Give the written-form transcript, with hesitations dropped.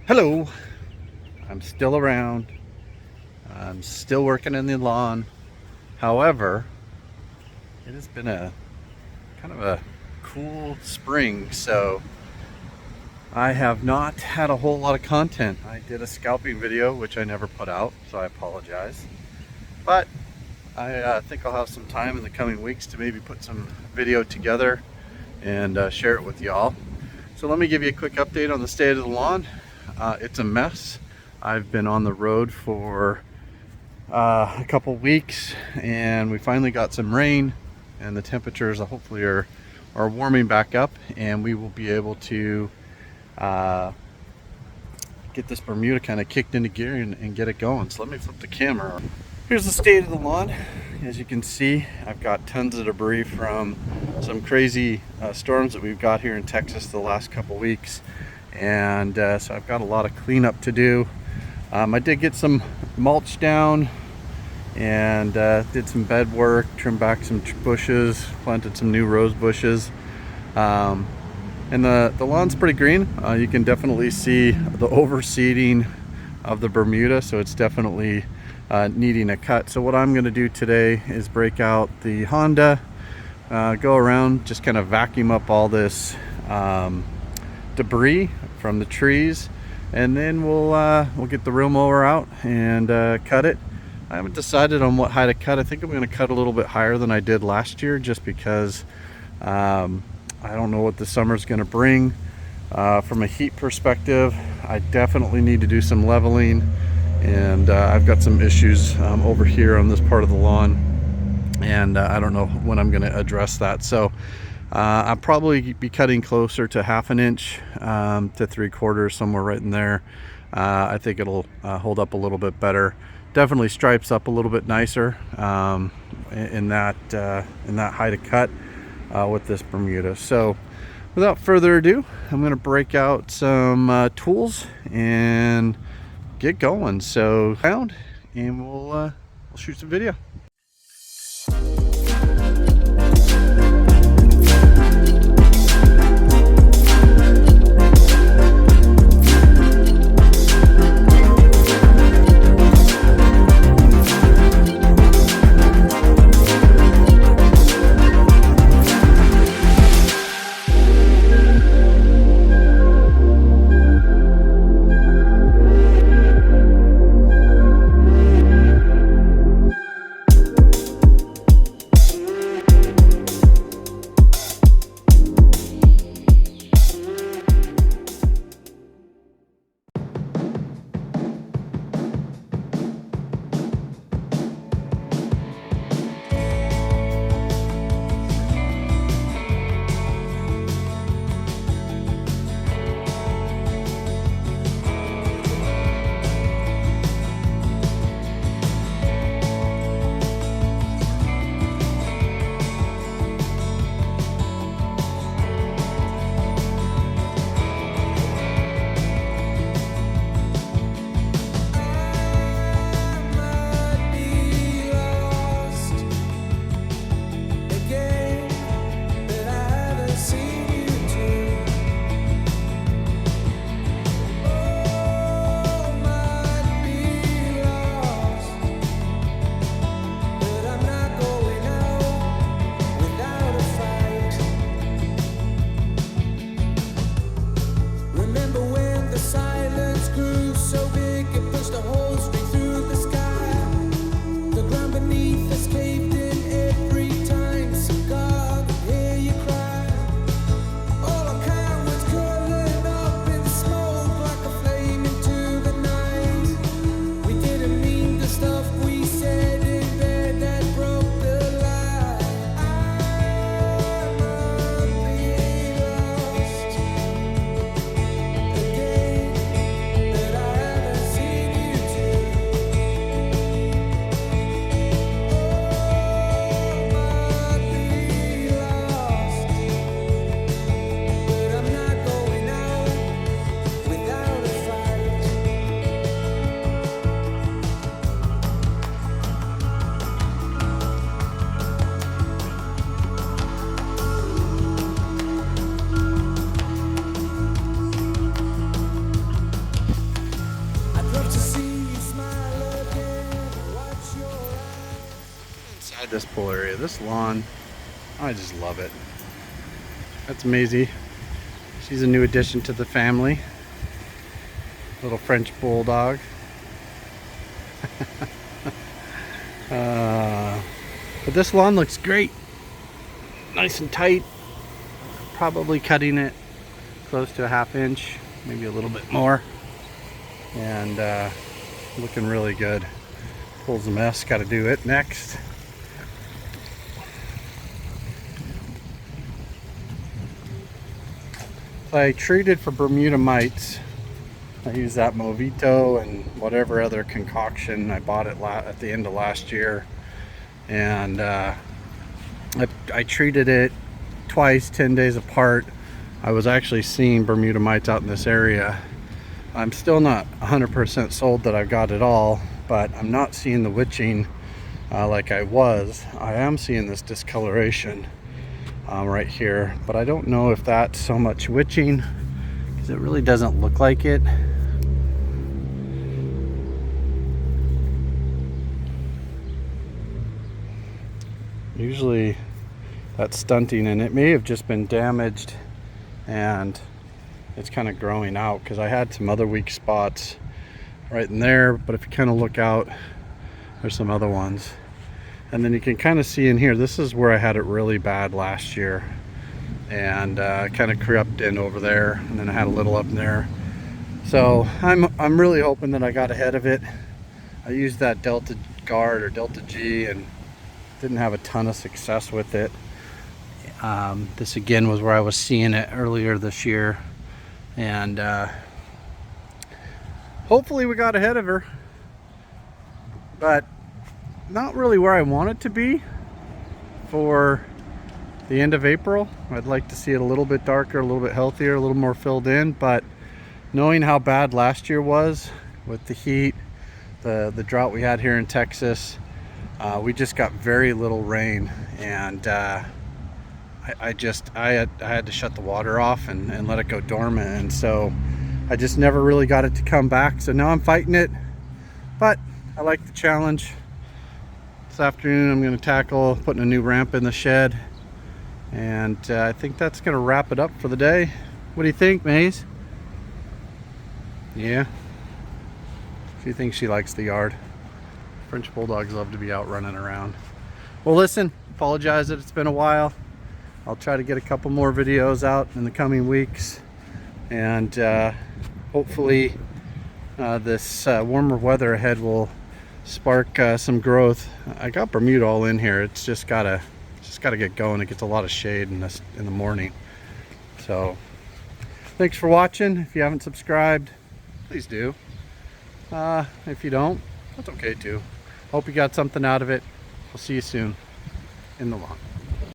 Hello, I'm still around. I'm still working in the lawn. However, it has been a kind of a cool spring, so I have not had a whole lot of content. I did a scalping video, which I never put out, so I apologize. But I think I'll have some time in the coming weeks to maybe put some video together and share it with y'all. So let me give you a quick update on the state of the lawn. It's a mess. I've been on the road for a couple weeks, and we finally got some rain, and the temperatures hopefully are warming back up, and we will be able to get this Bermuda kind of kicked into gear and get it going. So let me flip the camera. Here's the state of the lawn. As you can see, I've got tons of debris from some crazy storms that we've got here in Texas the last couple weeks, and so I've got a lot of cleanup to do. I did get some mulch down and did some bed work, trimmed back some bushes, planted some new rose bushes, and the lawn's pretty green. You can definitely see the overseeding of the Bermuda, so it's definitely needing a cut. So what I'm going to do today is break out the Honda, go around, just kind of vacuum up all this debris from the trees, and then we'll get the real mower out and cut it. I haven't decided on what height to cut. I think I'm going to cut a little bit higher than I did last year, just because I don't know what the summer's going to bring. From a heat perspective, I definitely need to do some leveling, and I've got some issues over here on this part of the lawn, and I don't know when I'm going to address that. So I'll probably be cutting closer to 1/2 inch to 3/4, somewhere right in there. I think it'll hold up a little bit better. Definitely stripes up a little bit nicer in that height of cut with this Bermuda. So without further ado, I'm going to break out some tools and get going. So found, and we'll shoot some video. inside this pool area. This lawn, I just love it. That's Maisie. She's a new addition to the family. Little French bulldog. But this lawn looks great. Nice and tight. Probably cutting it close to a 1/2 inch, maybe a little bit more. And looking really good. Pool's a mess, got to do it next. I treated for Bermuda mites. I used that Movito and whatever other concoction. I bought it at the end of last year, and I treated it twice, 10 days apart. I was actually seeing Bermuda mites out in this area. I'm still not 100% sold that I've got it all, but I'm not seeing the witching like I was. I am seeing this discoloration right here, but I don't know if that's so much witching, because it really doesn't look like it. Usually that's stunting, and it may have just been damaged and it's kind of growing out, because I had some other weak spots right in there, but if you kind of look out, there's some other ones. And then you can kind of see in here, this is where I had it really bad last year, and kind of crept in over there, and then I had a little up there. So I'm really hoping that I got ahead of it. I used that Delta Guard or Delta G and didn't have a ton of success with it. This again was where I was seeing it earlier this year, and hopefully we got ahead of her, but not really where I want it to be for the end of April. I'd like to see it a little bit darker, a little bit healthier, a little more filled in, but knowing how bad last year was with the heat, the drought we had here in Texas, we just got very little rain, and I had to shut the water off and let it go dormant, and so I just never really got it to come back. So now I'm fighting it, but I like the challenge. This afternoon I'm going to tackle putting a new ramp in the shed, and I think that's going to wrap it up for the day. What do you think, Maze? Yeah, she thinks she likes the yard. French bulldogs love to be out running around. Well, listen, apologize that it's been a while. I'll try to get a couple more videos out in the coming weeks, and hopefully this warmer weather ahead will spark some growth. I got Bermuda all in here. It's just gotta get going. It gets a lot of shade in the morning. So thanks for watching. If you haven't subscribed, please do. If you don't, that's okay too. Hope you got something out of it. I'll see you soon in the lawn.